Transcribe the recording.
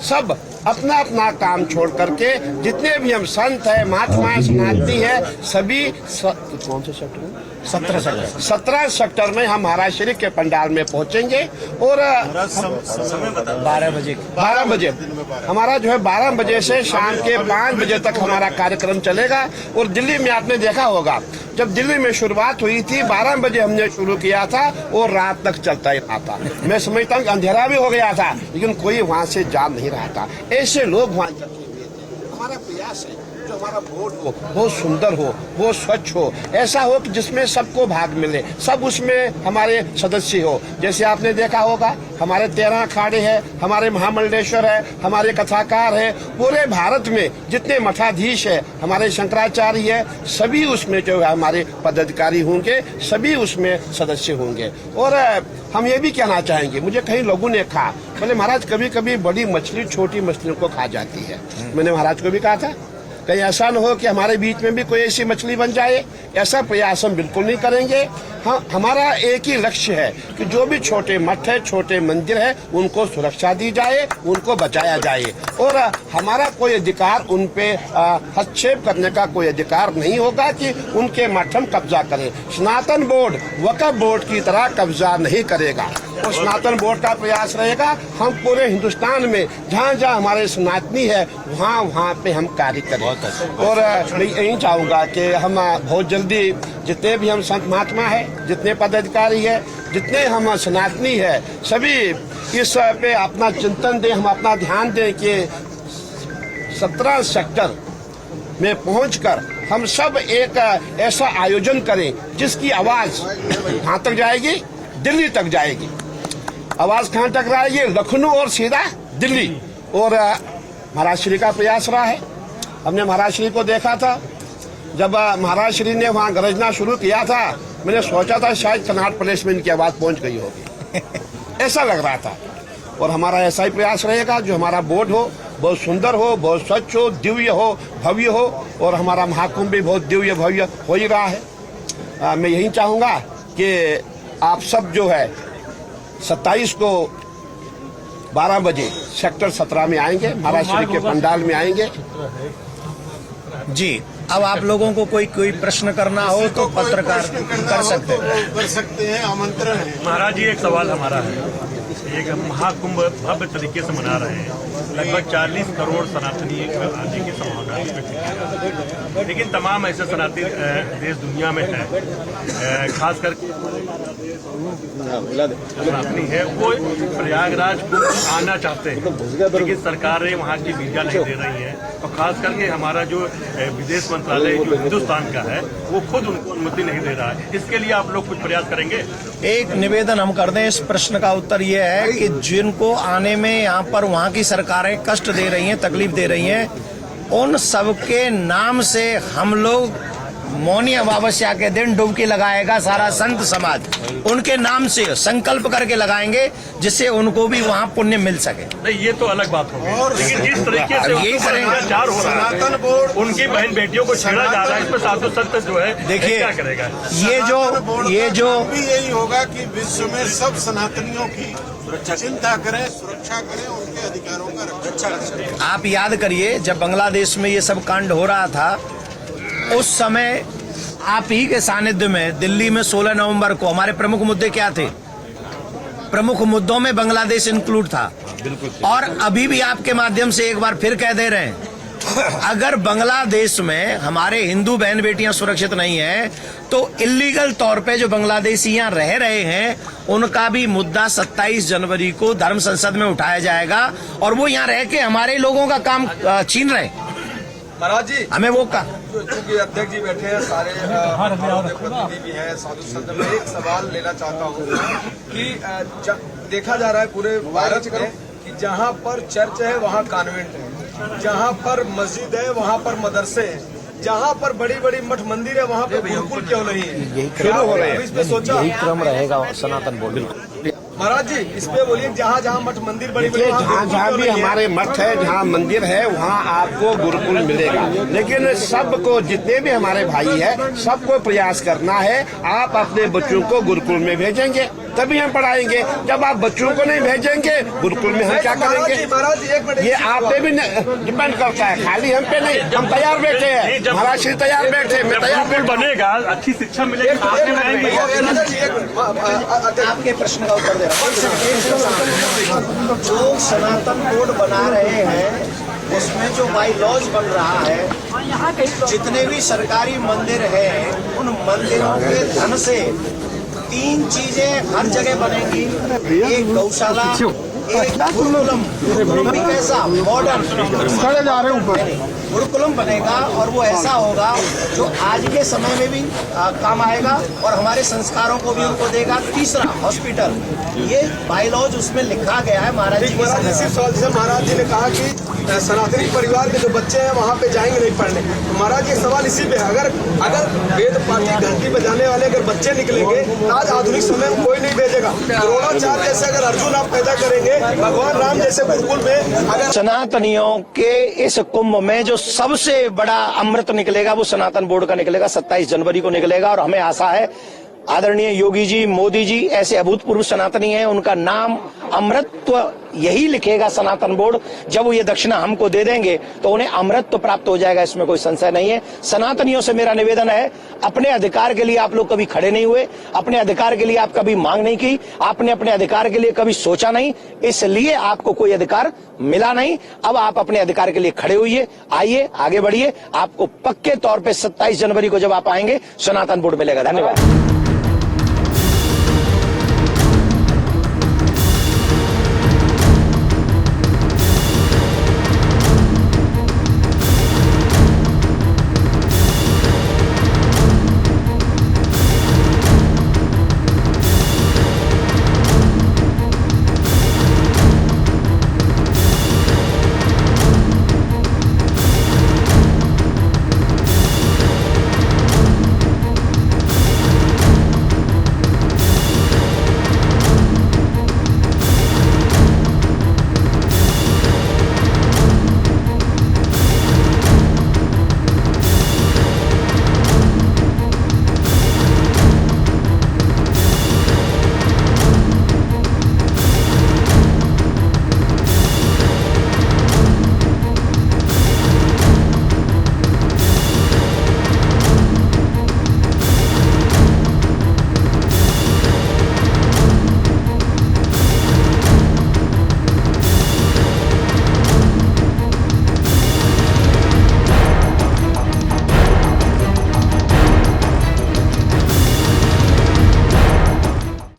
सब अपना अपना काम छोड़ करके जितने भी हम संत है, महात्मा सनातनी है, सभी कौन से सेक्टर में 17 सेक्टर में हम महाराज श्री के पंडाल में पहुंचेंगे और 12 बजे हमारा जो है 12 बजे से शाम के 5 बजे तक हमारा कार्यक्रम चलेगा। और दिल्ली में आपने देखा होगा, जब दिल्ली में शुरुआत हुई थी 12 बजे हमने शुरू किया था और रात तक चलता ही रहा था। मैं समझता हूँ अंधेरा भी हो गया था, लेकिन कोई वहाँ से जा नहीं रहा था। ऐसे लोग वहाँ जमे हुए थे। हमारा प्रयास है जो हमारा वोट हो बहुत सुंदर हो, बहुत स्वच्छ हो, ऐसा हो कि जिसमें सबको भाग मिले, सब उसमें हमारे सदस्य हो। जैसे आपने देखा होगा हमारे 13 अखाड़े हैं, हमारे महामंडलेश्वर है, हमारे कथाकार है, पूरे भारत में जितने मठाधीश है, हमारे शंकराचार्य है, सभी उसमें जो है हमारे पदाधिकारी होंगे, सभी उसमें सदस्य होंगे। और हम ये भी कहना चाहेंगे, मुझे कई लोगों ने कहा बोले महाराज कभी कभी बड़ी मछली छोटी मछलियों को खा जाती है। मैंने महाराज को भी कहा था कहीं ऐसा न हो कि हमारे बीच में भी कोई ऐसी मछली बन जाए, ऐसा प्रयास हम बिल्कुल नहीं करेंगे। हाँ, हमारा एक ही लक्ष्य है कि जो भी छोटे मठ है, छोटे मंदिर है, उनको सुरक्षा दी जाए, उनको बचाया जाए और हमारा कोई अधिकार उन पे हस्तक्षेप करने का कोई अधिकार नहीं होगा कि उनके मठ हम कब्जा करें। सनातन बोर्ड वक्फ बोर्ड की तरह कब्जा नहीं करेगा और सनातन बोर्ड का प्रयास रहेगा हम पूरे हिंदुस्तान में जहाँ जहाँ हमारे सनातनी है वहाँ पे हम कार्य करें। और मैं यही चाहूँगा कि हम बहुत जल्दी जितने भी हम संत महात्मा है, जितने पदाधिकारी है, जितने हम सनातनी है, सभी इस पे अपना चिंतन दें, हम अपना ध्यान दें कि 17 सेक्टर में पहुंचकर हम सब एक ऐसा आयोजन करें जिसकी आवाज कहाँ तक जाएगी, दिल्ली तक जाएगी। आवाज कहाँ तक जाएगी, लखनऊ और सीधा दिल्ली। और महाराज श्री का प्रयास रहा है। हमने महाराज श्री को देखा था जब महाराज श्री ने वहाँ गरजना शुरू किया था, मैंने सोचा था शायद कनाट प्लेस में इनकी आवाज पहुंच गई होगी ऐसा लग रहा था। और हमारा ऐसा ही प्रयास रहेगा जो हमारा बोर्ड हो बहुत सुंदर हो, बहुत स्वच्छ हो, दिव्य हो, भव्य हो। और हमारा महाकुंभ भी बहुत दिव्य भव्य हो ही रहा है। मैं यही चाहूँगा कि आप सब जो है 27 को 12 बजे सेक्टर 17 में आएंगे, महाराज श्री के पंडाल में आएंगे। जी, अब आप लोगों को कोई प्रश्न करना हो तो पत्रकार कर सकते हैं, आमंत्रण है। महाराज जी एक सवाल हमारा है, एक महाकुंभ भव्य तरीके से मना रहे हैं, लगभग 40 करोड़ सनातनी आने की संभावना है, लेकिन तमाम ऐसे सनातनी देश दुनिया में है, खासकर सनातनी है वो प्रयागराज को आना चाहते हैं, लेकिन सरकारें वहाँ की वीजा नहीं दे रही है और खास करके हमारा जो विदेश मंत्रालय जो हिंदुस्तान का है वो खुद उनको अनुमति नहीं दे रहा है। इसके लिए आप लोग कुछ प्रयास करेंगे? एक निवेदन हम कर दें, इस प्रश्न का उत्तर ये है कि जिनको आने में यहाँ पर वहाँ की सरकारें कष्ट दे रही हैं, तकलीफ दे रही हैं, उन सबके नाम से हम लोग मौनी अमावस्या के दिन डुबकी लगाएगा सारा संत समाज, उनके नाम से संकल्प करके लगाएंगे जिससे उनको भी वहाँ पुण्य मिल सके। नहीं, ये तो अलग बात होगी, लेकिन जिस तरीके से यही करेंगे, सनातन बोर्ड उनकी बहन बेटियों को छेड़ा जा रहा है, इसमें साधु संत जो है देखिए क्या करेगा। ये जो भी यही होगा कि विश्व में सब सनातनियों की चिंता करें, सुरक्षा करें, उनके अधिकारों का रक्षा करें। आप याद करिए जब बांग्लादेश में ये सब कांड हो रहा था उस समय आप ही के सानिध्य में दिल्ली में 16 नवंबर को हमारे प्रमुख मुद्दे क्या थे? प्रमुख मुद्दों में बांग्लादेश इंक्लूड था। और अभी भी आपके माध्यम से एक बार फिर कह दे रहे हैं, अगर बांग्लादेश में हमारे हिंदू बहन बेटियां सुरक्षित नहीं है तो इलीगल तौर पे जो बांग्लादेशी यहाँ रह रहे हैं उनका भी मुद्दा 27 जनवरी को धर्म संसद में उठाया जाएगा और वो यहाँ रह के हमारे लोगों का काम छीन रहे हैं। महाराज जी हमें वो का चूंकि अध्यक्ष जी बैठे हैं, सारे प्रतिनिधि भी हैं, साधु संत, मैं एक सवाल लेना चाहता हूँ कि देखा जा रहा है पूरे भारत में कि जहाँ पर चर्च है वहाँ कॉन्वेंट है, जहाँ पर मस्जिद है वहाँ पर मदरसे हैं, जहाँ पर बड़ी बड़ी मठ मंदिर है वहाँ पे गुरुकुल क्यों नहीं है? यही क्रम रहेगा सनातन बोर्ड। महाराज जी इस पे बोलिए, जहाँ जहाँ मठ मंदिर बड़ी बड़ी जहाँ भी हमारे मठ है, जहाँ मंदिर है, वहाँ आपको गुरुकुल मिलेगा। लेकिन सबको, जितने भी हमारे भाई है, सबको प्रयास करना है, आप अपने बच्चों को गुरुकुल में भेजेंगे तभी हम पढ़ाएंगे। जब आप बच्चों को नहीं भेजेंगे गुरुकुल में हम क्या करेंगे? महाराज जी, एक मिनट, ये आप पे भी डिपेंड करता है, खाली हम पे नहीं। हम तैयार बैठे हैं, महाराज श्री तैयार बैठे, मैं तैयार बिल्कुल बनेगा, अच्छी शिक्षा मिलेगी, आपके में आएंगे। आपके प्रश्न का उत्तर दे रहा हूं। जो सनातन बोर्ड बना रहे हैं उसमें जो बाई लॉज बन रहा है, जितने भी सरकारी मंदिर हैं उन मंदिरों के धन से 3 चीजें हर जगह बनेगी। एक गौशाला, एक गुरुकुलम, गुरुकुलम भी कैसा मॉडर्न गुरुकुलम बनेगा और वो ऐसा होगा जो आज के समय में भी काम आएगा और हमारे संस्कारों को भी उनको देगा। तीसरा हॉस्पिटल, ये बायलॉज उसमें लिखा गया है महाराज जी के महाराज जी, सिर्फ सवाल जैसे महाराज जी ने कहा कि सनातनी परिवार के जो बच्चे हैं वहाँ पे जाएंगे नहीं पढ़ने। तो महाराज ये सवाल इसी पे है, अगर वेद पाठी घंटी बजाने वाले अगर बच्चे निकलेंगे आज आधुनिक समय में कोई नहीं भेजेगा। द्रोणाचार्य जैसे अगर अर्जुन आप पैदा करेंगे, भगवान राम जैसे गुरुकुल में अगर सनातनियों के इस कुंभ में जो सबसे बड़ा अमृत निकलेगा वो सनातन बोर्ड का निकलेगा। 27 जनवरी को निकलेगा और हमें आशा है आदरणीय योगी जी, मोदी जी ऐसे अभूतपूर्व सनातनी हैं, उनका नाम अमृतत्व यही लिखेगा सनातन बोर्ड। जब वो ये दक्षिणा हमको दे देंगे तो उन्हें अमृतत्व प्राप्त हो जाएगा, इसमें कोई संशय नहीं है। सनातनियों से मेरा निवेदन है, अपने अधिकार के लिए आप लोग कभी खड़े नहीं हुए, अपने अधिकार के लिए आप कभी मांग नहीं की, आपने अपने अधिकार के लिए कभी सोचा नहीं, इसलिए आपको कोई अधिकार मिला नहीं। अब आप अपने अधिकार के लिए खड़े होइए, आइए आगे बढ़िए। आपको पक्के तौर पे 27 जनवरी को जब आप आएंगे सनातन बोर्ड मिलेगा। धन्यवाद।